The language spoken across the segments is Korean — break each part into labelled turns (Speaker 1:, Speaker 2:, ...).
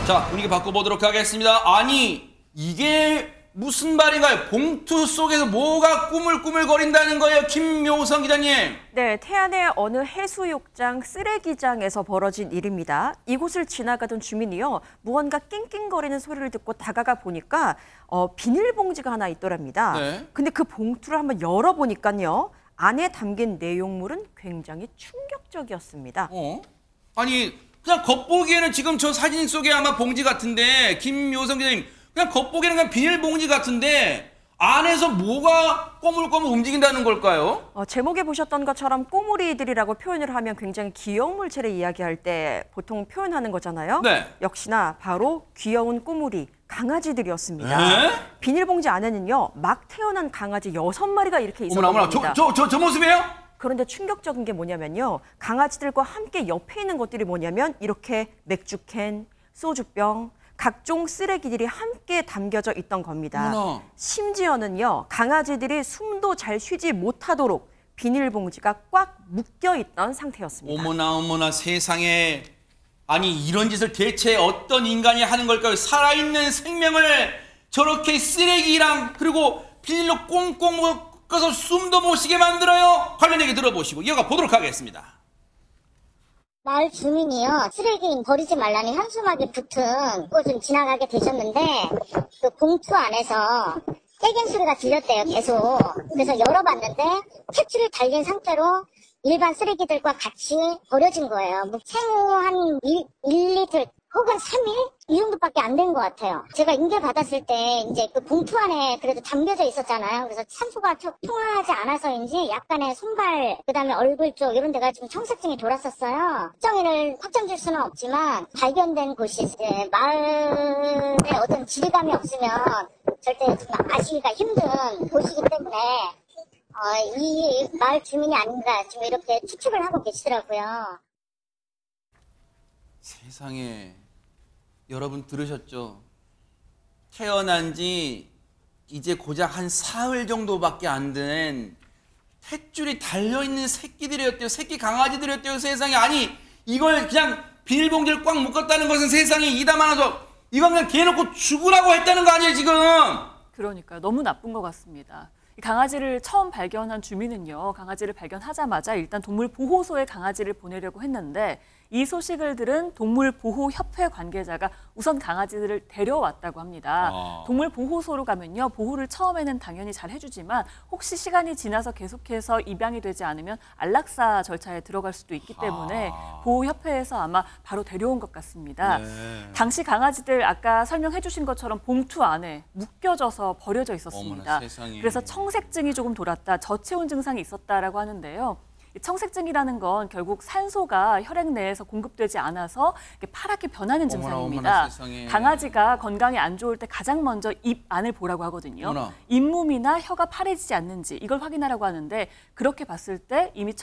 Speaker 1: 자, 분위기 바꿔보도록 하겠습니다. 아니, 이게 무슨 말인가요? 봉투 속에서 뭐가 꾸물꾸물거린다는 거예요, 김묘성 기자님.
Speaker 2: 네, 태안의 어느 해수욕장 쓰레기장에서 벌어진 일입니다. 이곳을 지나가던 주민이요, 무언가 낑낑거리는 소리를 듣고 다가가 보니까 비닐봉지가 하나 있더랍니다.
Speaker 1: 네.
Speaker 2: 근데 그 봉투를 한번 열어보니까요, 안에 담긴 내용물은 굉장히 충격적이었습니다.
Speaker 1: 아니, 그냥 겉보기에는 지금 저 사진 속에 아마 봉지 같은데, 김묘성 기자님, 그냥 겉보기에는 그냥 비닐봉지 같은데 안에서 뭐가 꼬물꼬물 움직인다는 걸까요?
Speaker 2: 제목에 보셨던 것처럼 꼬물이들이라고 표현을 하면 굉장히 귀여운 물체를 이야기할 때 보통 표현하는 거잖아요.
Speaker 1: 네.
Speaker 2: 역시나 바로 귀여운 꼬물이 강아지들이었습니다.
Speaker 1: 에?
Speaker 2: 비닐봉지 안에는요, 막 태어난 강아지 6마리가 이렇게 있었던
Speaker 1: 어머나,
Speaker 2: 겁니다.
Speaker 1: 저 모습이에요?
Speaker 2: 그런데 충격적인 게 뭐냐면요, 강아지들과 함께 옆에 있는 것들이 뭐냐면 이렇게 맥주캔, 소주병, 각종 쓰레기들이 함께 담겨져 있던 겁니다.
Speaker 1: 어머나.
Speaker 2: 심지어는요, 강아지들이 숨도 잘 쉬지 못하도록 비닐봉지가 꽉 묶여 있던 상태였습니다.
Speaker 1: 어머나 세상에. 아니, 이런 짓을 대체 어떤 인간이 하는 걸까요? 살아있는 생명을 저렇게 쓰레기랑 그리고 비닐로 꽁꽁 묶어서 숨도 못 쉬게 만들어요? 관련 얘기 들어보시고 이어가 보도록 하겠습니다.
Speaker 3: 마을 주민이요, 쓰레기 버리지 말라는 현수막이 붙은 곳을 지나가게 되셨는데, 그 봉투 안에서 깨갱 소리가 들렸대요, 계속. 그래서 열어봤는데, 캡슐이 달린 상태로 일반 쓰레기들과 같이 버려진 거예요. 뭐 생후 한 1리터 혹은 3일? 이 정도밖에 안 된 것 같아요. 제가 인계 받았을 때 이제 그 봉투 안에 그래도 담겨져 있었잖아요. 그래서 산소가 통하지 않아서인지 약간의 손발, 그다음에 얼굴 쪽 이런 데가 좀 청색증이 돌았었어요. 특정인을 확정질 수는 없지만 발견된 곳이 이제 마을에 어떤 질감이 없으면 절대 좀 아시기가 힘든 곳이기 때문에 이 마을 주민이 아닌가 좀 이렇게 추측을 하고 계시더라고요.
Speaker 1: 세상에. 여러분 들으셨죠? 태어난 지 이제 고작 한 사흘 정도밖에 안 된 탯줄이 달려있는 새끼들이었대요. 새끼 강아지들이었대요. 세상에. 아니, 이걸 그냥 비닐봉지를 꽉 묶었다는 것은 세상에 이다 많아서 이건 그냥 개놓고 죽으라고 했다는 거 아니에요, 지금?
Speaker 4: 그러니까요. 너무 나쁜 것 같습니다. 이 강아지를 처음 발견한 주민은요, 강아지를 발견하자마자 일단 동물보호소에 강아지를 보내려고 했는데 이 소식을 들은 동물보호협회 관계자가 우선 강아지들을 데려왔다고 합니다. 동물보호소로 가면요, 보호를 처음에는 당연히 잘 해주지만 혹시 시간이 지나서 계속해서 입양이 되지 않으면 안락사 절차에 들어갈 수도 있기 때문에 보호협회에서 아마 바로 데려온 것 같습니다.
Speaker 1: 네.
Speaker 4: 당시 강아지들 아까 설명해 주신 것처럼 봉투 안에 묶여져서 버려져 있었습니다.
Speaker 1: 어머나, 세상에.
Speaker 4: 그래서 청색증이 조금 돌았다, 저체온 증상이 있었다라고 하는데요. 이 청색증이라는 건 결국 산소가 혈액 내에서 공급되지 않아서 파랗게 변하는 증상입니다.
Speaker 1: 어머나, 세상에.
Speaker 4: 강아지가 건강이 안 좋을 때 가장 먼저 입 안을 보라고 하거든요.
Speaker 1: 어머나.
Speaker 4: 잇몸이나 혀가 파래지지 않는지 이걸 확인하라고 하는데 그렇게 봤을 때 이미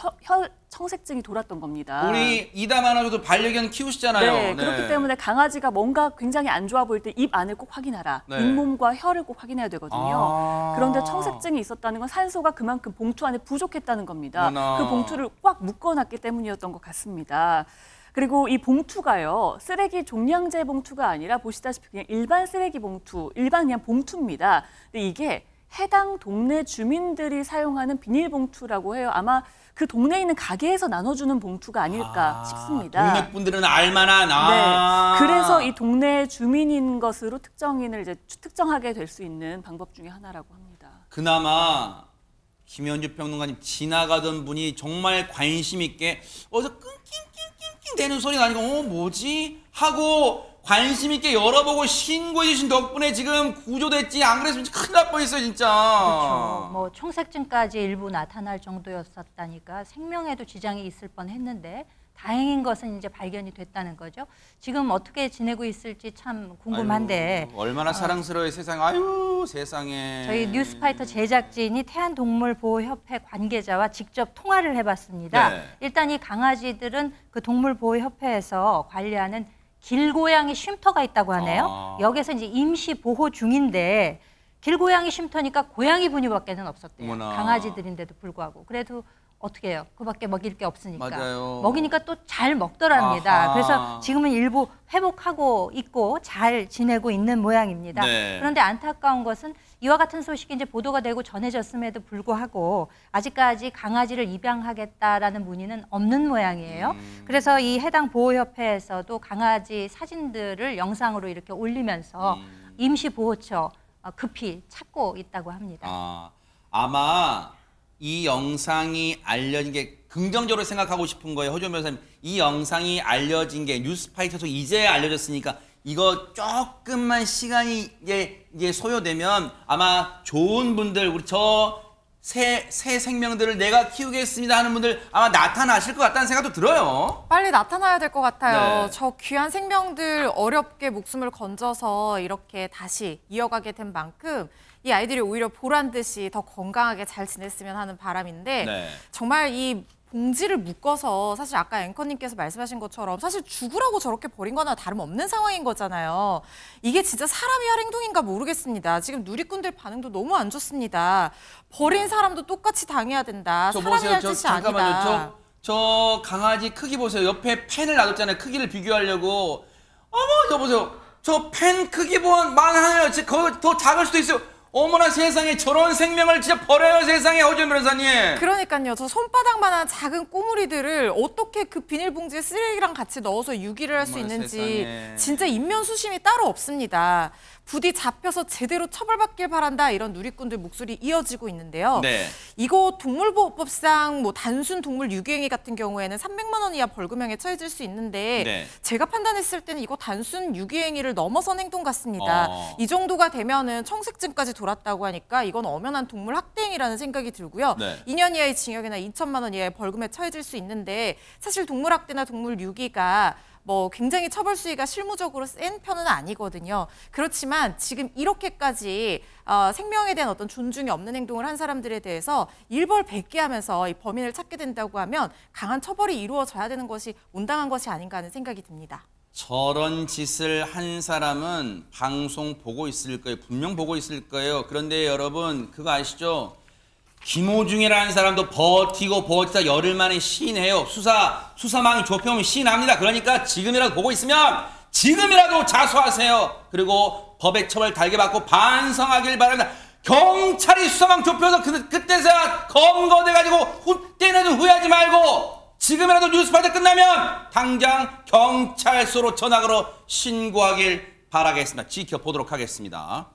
Speaker 4: 청색증이 돌았던 겁니다.
Speaker 1: 우리 이다 많아도 반려견 키우시잖아요.
Speaker 4: 네, 그렇기 때문에 강아지가 뭔가 굉장히 안 좋아 보일 때 입 안을 꼭 확인하라.
Speaker 1: 네.
Speaker 4: 잇몸과 혀를 꼭 확인해야 되거든요. 그런데 청색증이 있었다는 건 산소가 그만큼 봉투 안에 부족했다는 겁니다.
Speaker 1: 어머나.
Speaker 4: 그 봉투를 꽉 묶어놨기 때문이었던 것 같습니다. 그리고 이 봉투가요, 쓰레기 종량제 봉투가 아니라 보시다시피 그냥 일반 쓰레기 봉투, 일반 그냥 봉투입니다. 근데 이게 해당 동네 주민들이 사용하는 비닐봉투라고 해요. 아마 그 동네에 있는 가게에서 나눠주는 봉투가 아닐까 싶습니다.
Speaker 1: 동네 분들은 알만한.
Speaker 4: 네, 그래서 이 동네 주민인 것으로 특정인을 이제 특정하게 될 수 있는 방법 중에 하나라고 합니다.
Speaker 1: 그나마 김현주 평론가님 지나가던 분이 정말 관심 있게 어디서 끙낑낑낑낑 대는 소리가 아니고 뭐지? 하고 관심 있게 열어보고 신고해 주신 덕분에 지금 구조됐지. 안 그랬으면 큰일 날 뻔했어요, 진짜.
Speaker 5: 그렇죠. 뭐 청색증까지 일부 나타날 정도였었다니까 생명에도 지장이 있을 뻔했는데 다행인 것은 이제 발견이 됐다는 거죠. 지금 어떻게 지내고 있을지 참 궁금한데.
Speaker 1: 아유, 얼마나 사랑스러워요, 세상에. 아유, 세상에.
Speaker 5: 저희 뉴스파이터 제작진이 태안동물보호협회 관계자와 직접 통화를 해봤습니다.
Speaker 1: 네.
Speaker 5: 일단 이 강아지들은 그 동물보호협회에서 관리하는 길고양이 쉼터가 있다고 하네요. 여기서 이제 임시 보호 중인데 길고양이 쉼터니까 고양이 분유밖에는 없었대요.
Speaker 1: 어머나.
Speaker 5: 강아지들인데도 불구하고. 그래도 어떻게 해요? 그밖에 먹일 게 없으니까.
Speaker 1: 맞아요.
Speaker 5: 먹이니까 또 잘 먹더랍니다.
Speaker 1: 아하.
Speaker 5: 그래서 지금은 일부 회복하고 있고 잘 지내고 있는 모양입니다.
Speaker 1: 네.
Speaker 5: 그런데 안타까운 것은 이와 같은 소식이 이제 보도가 되고 전해졌음에도 불구하고 아직까지 강아지를 입양하겠다라는 문의는 없는 모양이에요. 그래서 이 해당 보호협회에서도 강아지 사진들을 영상으로 이렇게 올리면서 임시보호처 급히 찾고 있다고 합니다.
Speaker 1: 아마 이 영상이 알려진 게 긍정적으로 생각하고 싶은 거예요. 허준 변호사님. 이 영상이 알려진 게 뉴스파이터에서 이제 알려졌으니까 이거 조금만 시간이 이제 소요되면 아마 좋은 분들, 우리 새 생명들을 내가 키우겠습니다 하는 분들 아마 나타나실 것 같다는 생각도 들어요.
Speaker 6: 빨리 나타나야 될 것 같아요.
Speaker 1: 네.
Speaker 6: 저 귀한 생명들 어렵게 목숨을 건져서 이렇게 다시 이어가게 된 만큼 이 아이들이 오히려 보란 듯이 더 건강하게 잘 지냈으면 하는 바람인데
Speaker 1: 네.
Speaker 6: 정말 이 봉지를 묶어서 사실 아까 앵커님께서 말씀하신 것처럼 사실 죽으라고 저렇게 버린 거나 다름없는 상황인 거잖아요. 이게 진짜 사람이 할 행동인가 모르겠습니다. 지금 누리꾼들 반응도 너무 안 좋습니다. 버린 사람도 똑같이 당해야 된다. 사람이 할 짓이 아니다.
Speaker 1: 저 강아지 크기 보세요. 옆에 펜을 놔뒀잖아요. 크기를 비교하려고. 어머, 여보세요. 저 펜 크기만 하나요. 더 작을 수도 있어요. 어머나 세상에 저런 생명을 진짜 버려요 세상에 허준 변호사님.
Speaker 6: 그러니까요. 저 손바닥만한 작은 꼬물이들을 어떻게 그 비닐봉지에 쓰레기랑 같이 넣어서 유기를 할 수 있는지
Speaker 1: 세상에.
Speaker 6: 진짜 인면수심이 따로 없습니다. 부디 잡혀서 제대로 처벌받길 바란다 이런 누리꾼들 목소리 이어지고 있는데요.
Speaker 1: 네.
Speaker 6: 이거 동물보호법상 뭐 단순 동물 유기행위 같은 경우에는 300만 원 이하 벌금형에 처해질 수 있는데
Speaker 1: 네.
Speaker 6: 제가 판단했을 때는 이거 단순 유기행위를 넘어선 행동 같습니다. 이 정도가 되면은 청색증까지 돌았다고 하니까 이건 엄연한 동물 학대행위라는 생각이 들고요.
Speaker 1: 네.
Speaker 6: 2년 이하의 징역이나 2천만 원 이하의 벌금에 처해질 수 있는데 사실 동물 학대나 동물 유기가 뭐 굉장히 처벌 수위가 실무적으로 센 편은 아니거든요. 그렇지만 지금 이렇게까지 생명에 대한 어떤 존중이 없는 행동을 한 사람들에 대해서 일벌 100개 하면서 이 범인을 찾게 된다고 하면 강한 처벌이 이루어져야 되는 것이 온당한 것이 아닌가 하는 생각이 듭니다.
Speaker 1: 저런 짓을 한 사람은 방송 보고 있을 거예요. 분명 보고 있을 거예요. 그런데 여러분 그거 아시죠? 김호중이라는 사람도 버티다 열흘 만에 시인해요. 수사망이 좁혀오면 시인합니다. 그러니까 지금이라도 보고 있으면 지금이라도 자수하세요. 그리고 법의 처벌 달게 받고 반성하길 바랍니다. 경찰이 수사망 좁혀서 그때서야 검거돼가지고 때내도 후회하지 말고 지금이라도 뉴스파이터 끝나면 당장 경찰서로 전화 걸어 신고하길 바라겠습니다. 지켜보도록 하겠습니다.